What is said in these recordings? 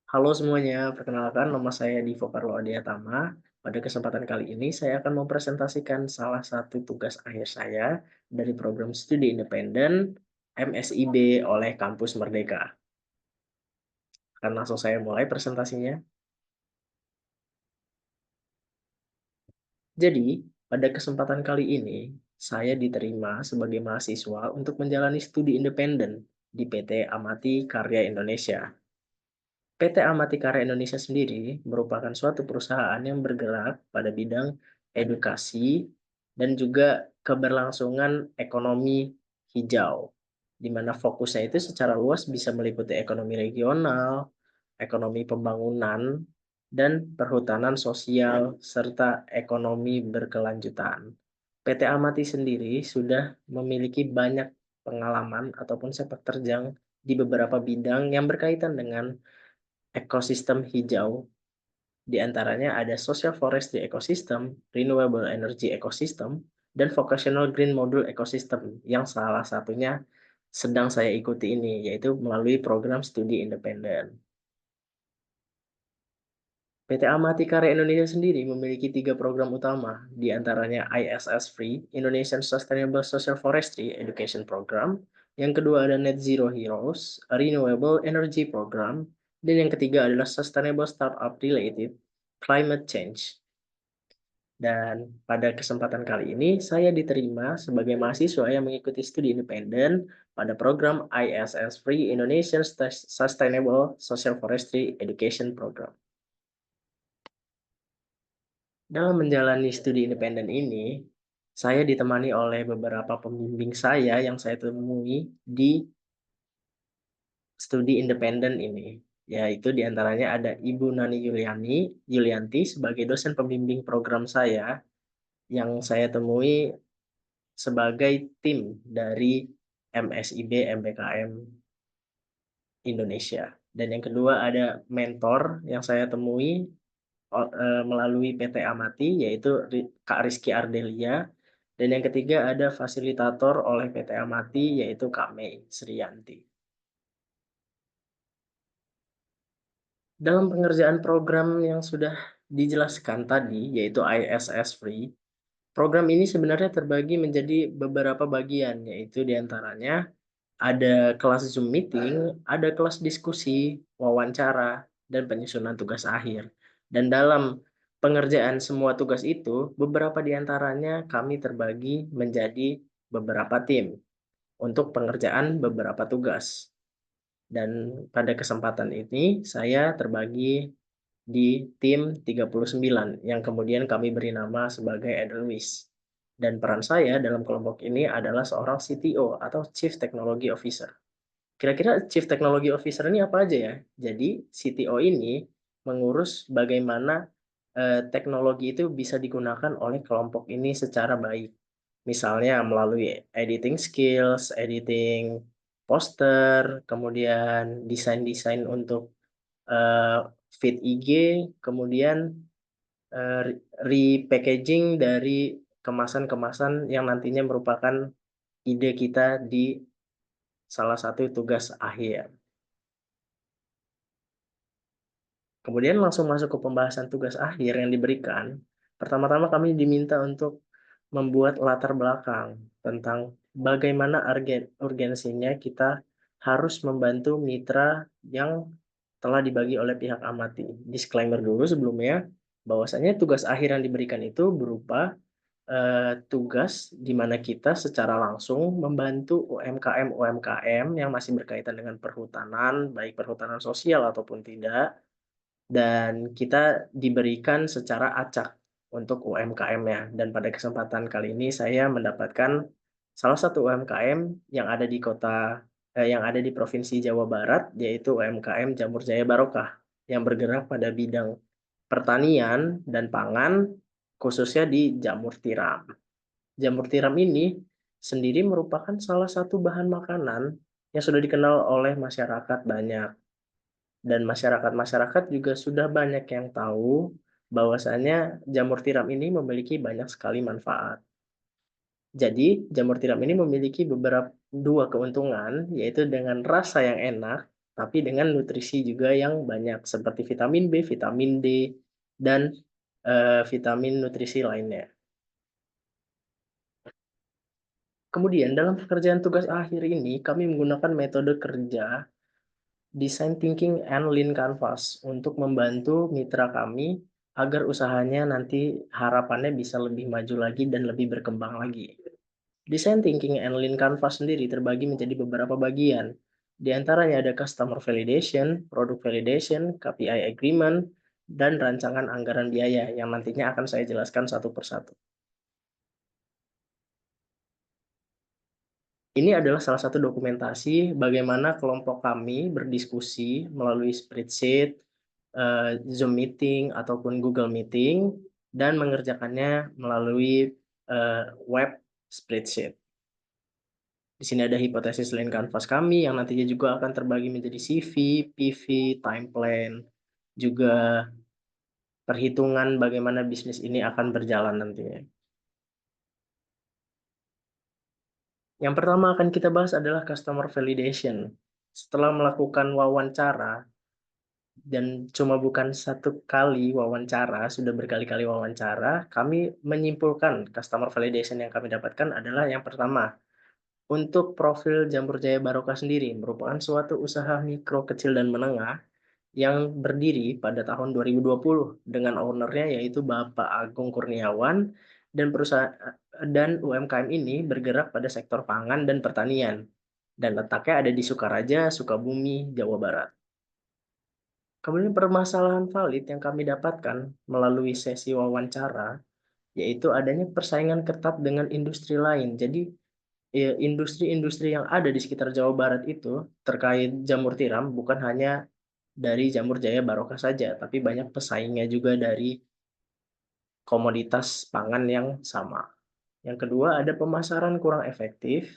Halo semuanya, perkenalkan nama saya Divo Carlo Adiatama. Pada kesempatan kali ini saya akan mempresentasikan salah satu tugas akhir saya dari program studi independen MSIB oleh Kampus Merdeka. Akan langsung saya mulai presentasinya. Jadi, pada kesempatan kali ini, saya diterima sebagai mahasiswa untuk menjalani studi independen di PT Amati Karya Indonesia. PT Amati Karya Indonesia sendiri merupakan suatu perusahaan yang bergerak pada bidang edukasi dan juga keberlangsungan ekonomi hijau, di mana fokusnya itu secara luas bisa meliputi ekonomi regional, ekonomi pembangunan, dan perhutanan sosial, serta ekonomi berkelanjutan. PT Amati sendiri sudah memiliki banyak pengalaman ataupun sepak terjang di beberapa bidang yang berkaitan dengan ekosistem hijau, di antaranya ada social forestry ecosystem, renewable energy ecosystem, dan vocational green module ecosystem yang salah satunya sedang saya ikuti ini, yaitu melalui program studi independen. PT Amati Karya Indonesia sendiri memiliki 3 program utama, di antaranya ISS Free, Indonesian Sustainable Social Forestry Education Program, yang kedua ada Net Zero Heroes, a Renewable Energy Program, dan yang ketiga adalah Sustainable Startup Related Climate Change. Dan pada kesempatan kali ini, saya diterima sebagai mahasiswa yang mengikuti studi independen pada program ISS Free Indonesian Sustainable Social Forestry Education Program. Dalam menjalani studi independen ini, saya ditemani oleh beberapa pembimbing saya yang saya temui di studi independen ini. Yaitu diantaranya ada Ibu Nani Yulianti sebagai dosen pembimbing program saya yang saya temui sebagai tim dari MSIB MBKM Indonesia. Dan yang kedua ada mentor yang saya temui melalui PT Amati, yaitu Kak Rizky Ardelia. Dan yang ketiga ada fasilitator oleh PT Amati, yaitu Kak Mei Sriyanti. Dalam pengerjaan program yang sudah dijelaskan tadi, yaitu ISS Free, program ini sebenarnya terbagi menjadi beberapa bagian, yaitu diantaranya ada kelas Zoom meeting, ada kelas diskusi, wawancara, dan penyusunan tugas akhir. Dan dalam pengerjaan semua tugas itu, beberapa di antaranya kami terbagi menjadi beberapa tim untuk pengerjaan beberapa tugas. Dan pada kesempatan ini, saya terbagi di tim 39 yang kemudian kami beri nama sebagai Edelweiss. Dan peran saya dalam kelompok ini adalah seorang CTO atau Chief Technology Officer. Kira-kira Chief Technology Officer ini apa aja ya? Jadi CTO ini mengurus bagaimana teknologi itu bisa digunakan oleh kelompok ini secara baik. Misalnya melalui editing skills, editing poster, kemudian desain-desain untuk eh, feed IG, kemudian repackaging dari kemasan-kemasan yang nantinya merupakan ide kita di salah satu tugas akhir. Kemudian langsung masuk ke pembahasan tugas akhir yang diberikan. Pertama-tama kami diminta untuk membuat latar belakang tentang bagaimana urgensinya kita harus membantu mitra yang telah dibagi oleh pihak Amati. Disclaimer dulu sebelumnya, bahwasanya tugas akhir yang diberikan itu berupa tugas di mana kita secara langsung membantu UMKM-UMKM yang masih berkaitan dengan perhutanan, baik perhutanan sosial ataupun tidak, dan kita diberikan secara acak untuk UMKM-nya. Dan pada kesempatan kali ini saya mendapatkan salah satu UMKM yang ada di yang ada di Provinsi Jawa Barat, yaitu UMKM Jamur Jaya Barokah, yang bergerak pada bidang pertanian dan pangan, khususnya di jamur tiram. Jamur tiram ini sendiri merupakan salah satu bahan makanan yang sudah dikenal oleh masyarakat banyak. Dan masyarakat-masyarakat juga sudah banyak yang tahu bahwasanya jamur tiram ini memiliki banyak sekali manfaat. Jadi, jamur tiram ini memiliki dua keuntungan, yaitu dengan rasa yang enak tapi dengan nutrisi juga yang banyak seperti vitamin B, vitamin D, dan, vitamin nutrisi lainnya. Kemudian dalam pekerjaan tugas akhir ini kami menggunakan metode kerja Design Thinking and Lean Canvas untuk membantu mitra kami agar usahanya nanti harapannya bisa lebih maju lagi dan lebih berkembang lagi. Design Thinking and Lean Canvas sendiri terbagi menjadi beberapa bagian. Di antaranya ada Customer Validation, Product Validation, KPI Agreement, dan rancangan anggaran biaya yang nantinya akan saya jelaskan satu persatu. Ini adalah salah satu dokumentasi bagaimana kelompok kami berdiskusi melalui spreadsheet, Zoom meeting ataupun Google Meeting dan mengerjakannya melalui, web spreadsheet. Di sini ada hipotesis land canvas kami yang nantinya juga akan terbagi menjadi CV, PV, time plan, juga perhitungan bagaimana bisnis ini akan berjalan nantinya. Yang pertama akan kita bahas adalah customer validation. Setelah melakukan wawancara dan cuma bukan satu kali wawancara, sudah berkali-kali wawancara, kami menyimpulkan customer validation yang kami dapatkan adalah yang pertama, untuk profil Jamur Jaya Barokah sendiri merupakan suatu usaha mikro, kecil, dan menengah yang berdiri pada tahun 2020 dengan owner-nya yaitu Bapak Agung Kurniawan dan dan UMKM ini bergerak pada sektor pangan dan pertanian dan letaknya ada di Sukaraja, Sukabumi, Jawa Barat. Kemudian permasalahan valid yang kami dapatkan melalui sesi wawancara yaitu adanya persaingan ketat dengan industri lain. Jadi industri-industri yang ada di sekitar Jawa Barat itu terkait jamur tiram bukan hanya dari Jamur Jaya Barokah saja, tapi banyak pesaingnya juga dari komoditas pangan yang sama. Yang kedua ada pemasaran kurang efektif,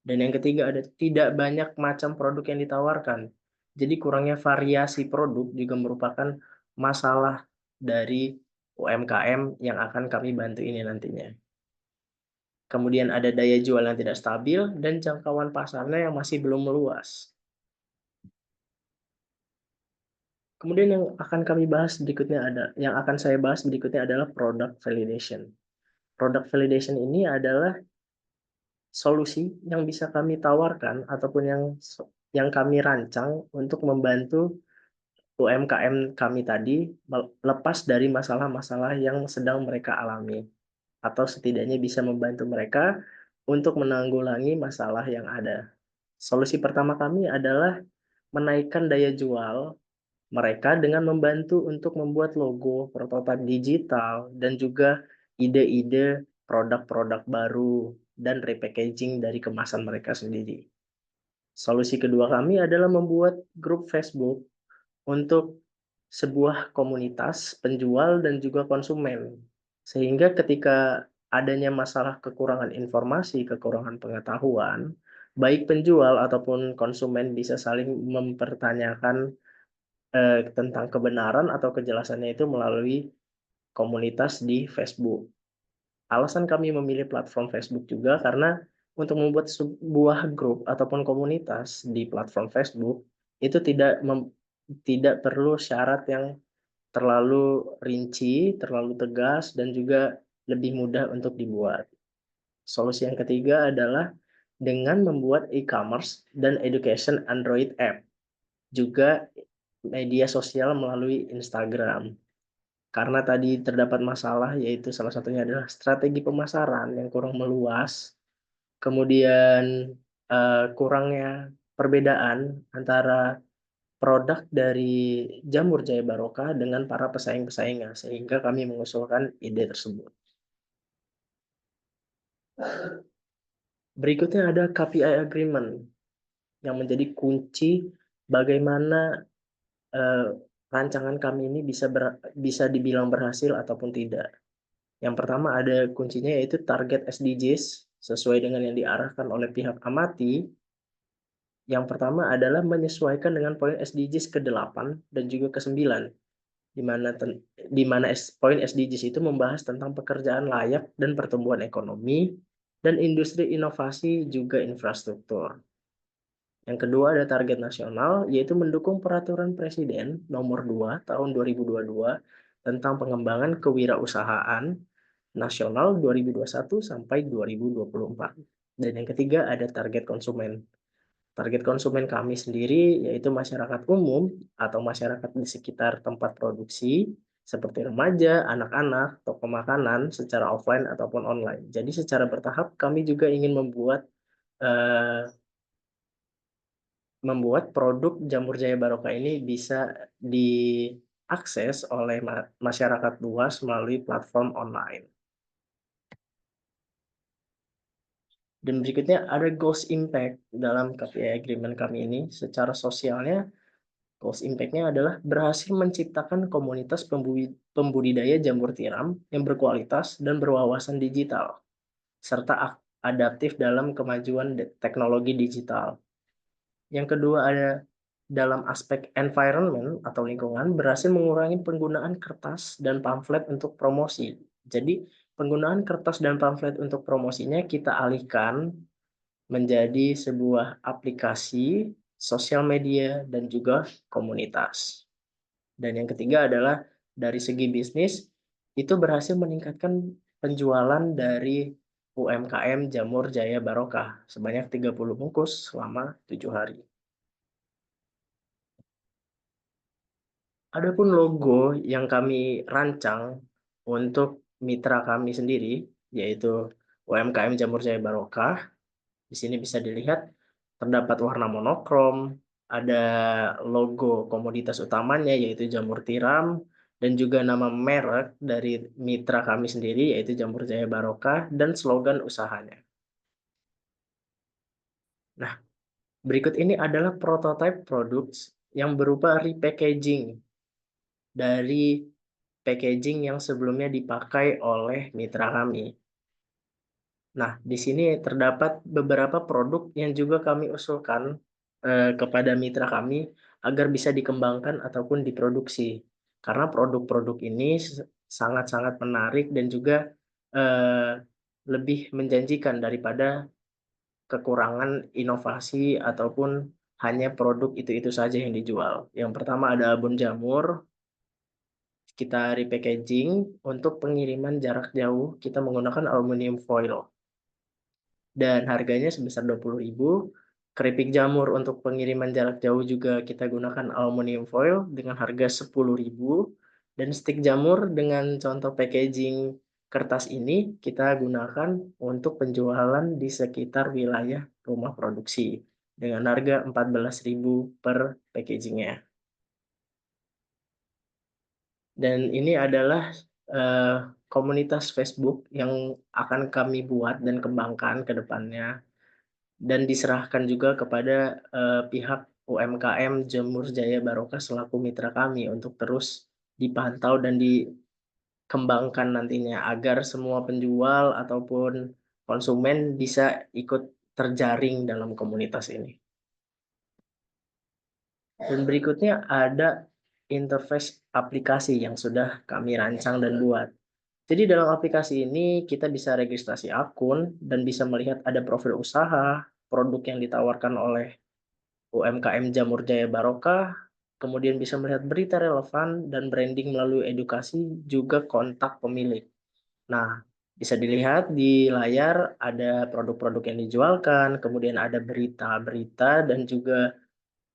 dan yang ketiga ada tidak banyak macam produk yang ditawarkan. Jadi kurangnya variasi produk juga merupakan masalah dari UMKM yang akan kami bantu ini nantinya. Kemudian ada daya jual yang tidak stabil dan jangkauan pasarnya yang masih belum meluas. Kemudian yang akan saya bahas berikutnya adalah product validation. Product validation ini adalah solusi yang bisa kami tawarkan ataupun yang kami rancang untuk membantu UMKM kami tadi lepas dari masalah-masalah yang sedang mereka alami atau setidaknya bisa membantu mereka untuk menanggulangi masalah yang ada. Solusi pertama kami adalah menaikkan daya jual mereka dengan membantu untuk membuat logo, prototipe digital, dan juga ide-ide produk-produk baru dan repackaging dari kemasan mereka sendiri. Solusi kedua kami adalah membuat grup Facebook untuk sebuah komunitas penjual dan juga konsumen. Sehingga ketika adanya masalah kekurangan informasi, kekurangan pengetahuan, baik penjual ataupun konsumen bisa saling mempertanyakan tentang kebenaran atau kejelasannya itu melalui komunitas di Facebook. Alasan kami memilih platform Facebook juga karena untuk membuat sebuah grup ataupun komunitas di platform Facebook itu tidak perlu syarat yang terlalu rinci, terlalu tegas, dan juga lebih mudah untuk dibuat. Solusi yang ketiga adalah dengan membuat e-commerce dan education Android app, juga media sosial melalui Instagram. Karena tadi terdapat masalah, yaitu salah satunya adalah strategi pemasaran yang kurang meluas, kemudian kurangnya perbedaan antara produk dari Jamur Jaya Barokah dengan para pesaing-pesaingnya, sehingga kami mengusulkan ide tersebut. Berikutnya ada KPI Agreement, yang menjadi kunci bagaimana rancangan kami ini bisa dibilang berhasil ataupun tidak. Yang pertama ada kuncinya yaitu target SDGs sesuai dengan yang diarahkan oleh pihak amati. Yang pertama adalah menyesuaikan dengan poin SDGs ke-8 dan juga ke-9, di mana poin SDGs itu membahas tentang pekerjaan layak dan pertumbuhan ekonomi dan industri inovasi juga infrastruktur. Yang kedua ada target nasional, yaitu mendukung Peraturan Presiden Nomor 2 Tahun 2022 tentang pengembangan kewirausahaan nasional 2021 sampai 2024. Dan yang ketiga ada target konsumen. Target konsumen kami sendiri yaitu masyarakat umum atau masyarakat di sekitar tempat produksi seperti remaja, anak-anak, toko makanan secara offline ataupun online. Jadi secara bertahap kami juga ingin eh, membuat produk Jamur Jaya Barokah ini bisa diakses oleh masyarakat luas melalui platform online. Dan berikutnya ada goals impact dalam KPI agreement kami ini. Secara sosialnya, goals impact-nya adalah berhasil menciptakan komunitas pembudidaya jamur tiram yang berkualitas dan berwawasan digital, serta adaptif dalam kemajuan teknologi digital. Yang kedua ada dalam aspek environment atau lingkungan, berhasil mengurangi penggunaan kertas dan pamflet untuk promosi. Jadi, penggunaan kertas dan pamflet untuk promosinya kita alihkan menjadi sebuah aplikasi sosial media dan juga komunitas. Dan yang ketiga adalah dari segi bisnis, itu berhasil meningkatkan penjualan dari UMKM Jamur Jaya Barokah sebanyak 30 bungkus selama 7 hari. Adapun logo yang kami rancang untuk mitra kami sendiri, yaitu UMKM Jamur Jaya Barokah, di sini bisa dilihat terdapat warna monokrom, ada logo komoditas utamanya yaitu jamur tiram, dan juga nama merek dari mitra kami sendiri yaitu Jamur Jaya Barokah dan slogan usahanya. Nah, berikut ini adalah prototipe produk yang berupa repackaging dari packaging yang sebelumnya dipakai oleh mitra kami. Nah, di sini terdapat beberapa produk yang juga kami usulkan kepada mitra kami agar bisa dikembangkan ataupun diproduksi. Karena produk-produk ini sangat-sangat menarik dan juga eh, lebih menjanjikan daripada kekurangan inovasi ataupun hanya produk itu-itu saja yang dijual. Yang pertama ada abon jamur, kita repackaging untuk pengiriman jarak jauh, kita menggunakan aluminium foil dan harganya sebesar 20.000. Keripik jamur untuk pengiriman jarak jauh juga kita gunakan aluminium foil dengan harga 10.000. Dan stik jamur dengan contoh packaging kertas ini kita gunakan untuk penjualan di sekitar wilayah rumah produksi dengan harga 14.000 per packagingnya. Dan ini adalah eh, komunitas Facebook yang akan kami buat dan kembangkan ke depannya dan diserahkan juga kepada pihak UMKM Jamur Jaya Barokah selaku mitra kami untuk terus dipantau dan dikembangkan nantinya agar semua penjual ataupun konsumen bisa ikut terjaring dalam komunitas ini. Dan berikutnya ada interface aplikasi yang sudah kami rancang dan buat. Jadi dalam aplikasi ini kita bisa registrasi akun dan bisa melihat ada profil usaha, produk yang ditawarkan oleh UMKM Jamur Jaya Barokah, kemudian bisa melihat berita relevan dan branding melalui edukasi, juga kontak pemilik. Nah, bisa dilihat di layar ada produk-produk yang dijualkan, kemudian ada berita-berita dan juga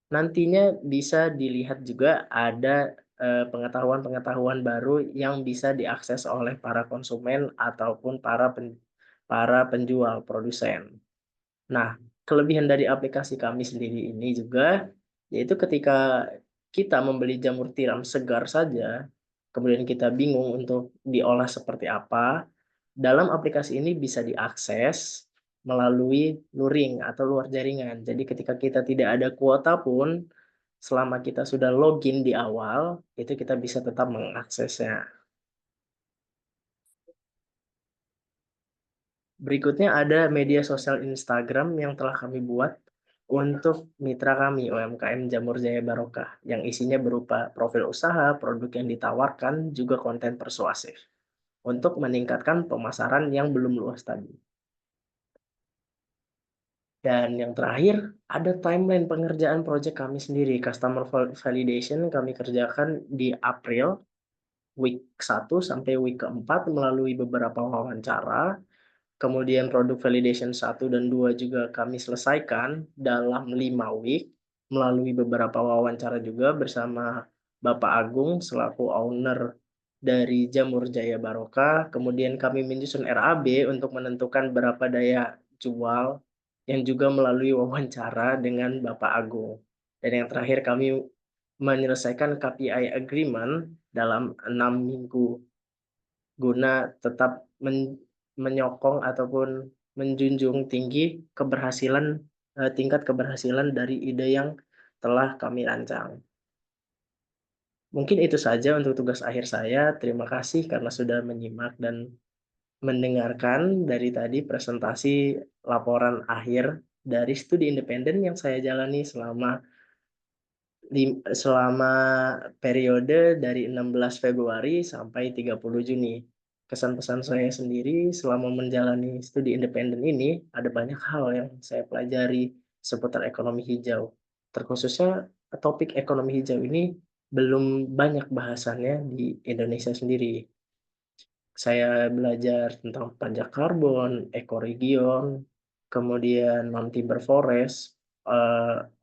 nantinya bisa dilihat juga ada pengetahuan-pengetahuan baru yang bisa diakses oleh para konsumen ataupun para penjual produsen. Nah, kelebihan dari aplikasi kami sendiri ini juga yaitu ketika kita membeli jamur tiram segar saja, kemudian kita bingung untuk diolah seperti apa, dalam aplikasi ini bisa diakses melalui luring atau luar jaringan. Jadi ketika kita tidak ada kuota pun, selama kita sudah login di awal, itu kita bisa tetap mengaksesnya. Berikutnya ada media sosial Instagram yang telah kami buat untuk mitra kami UMKM Jamur Jaya Barokah yang isinya berupa profil usaha, produk yang ditawarkan, juga konten persuasif untuk meningkatkan pemasaran yang belum luas tadi. Dan yang terakhir, ada timeline pengerjaan project kami sendiri. Customer validation kami kerjakan di April, week 1 sampai week ke-4 melalui beberapa wawancara. Kemudian produk validation 1 dan 2 juga kami selesaikan dalam 5 week melalui beberapa wawancara juga bersama Bapak Agung selaku owner dari Jamur Jaya Barokah. Kemudian kami menyusun RAB untuk menentukan berapa daya jual yang juga melalui wawancara dengan Bapak Agung. Dan yang terakhir kami menyelesaikan KPI agreement dalam 6 minggu. Guna tetap menyokong ataupun menjunjung tinggi tingkat keberhasilan dari ide yang telah kami rancang. Mungkin itu saja untuk tugas akhir saya. Terima kasih karena sudah menyimak dan mendengarkan dari tadi presentasi laporan akhir dari studi independen yang saya jalani selama periode dari 16 Februari sampai 30 Juni. Kesan pesan saya sendiri selama menjalani studi independen ini, ada banyak hal yang saya pelajari seputar ekonomi hijau. Terkhususnya topik ekonomi hijau ini belum banyak bahasannya di Indonesia sendiri. Saya belajar tentang pajak karbon, ekoregion, kemudian non-timber forest,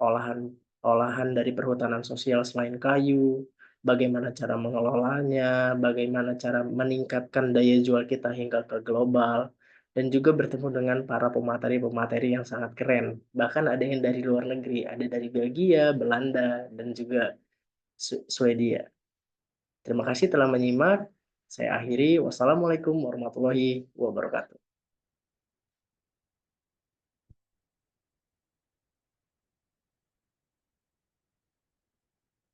olahan olahan dari perhutanan sosial selain kayu, bagaimana cara mengelolanya, bagaimana cara meningkatkan daya jual kita hingga ke global, dan juga bertemu dengan para pemateri-pemateri yang sangat keren. Bahkan ada yang dari luar negeri, ada dari Belgia, Belanda, dan juga Swedia. Terima kasih telah menyimak. Saya akhiri. Wassalamualaikum warahmatullahi wabarakatuh.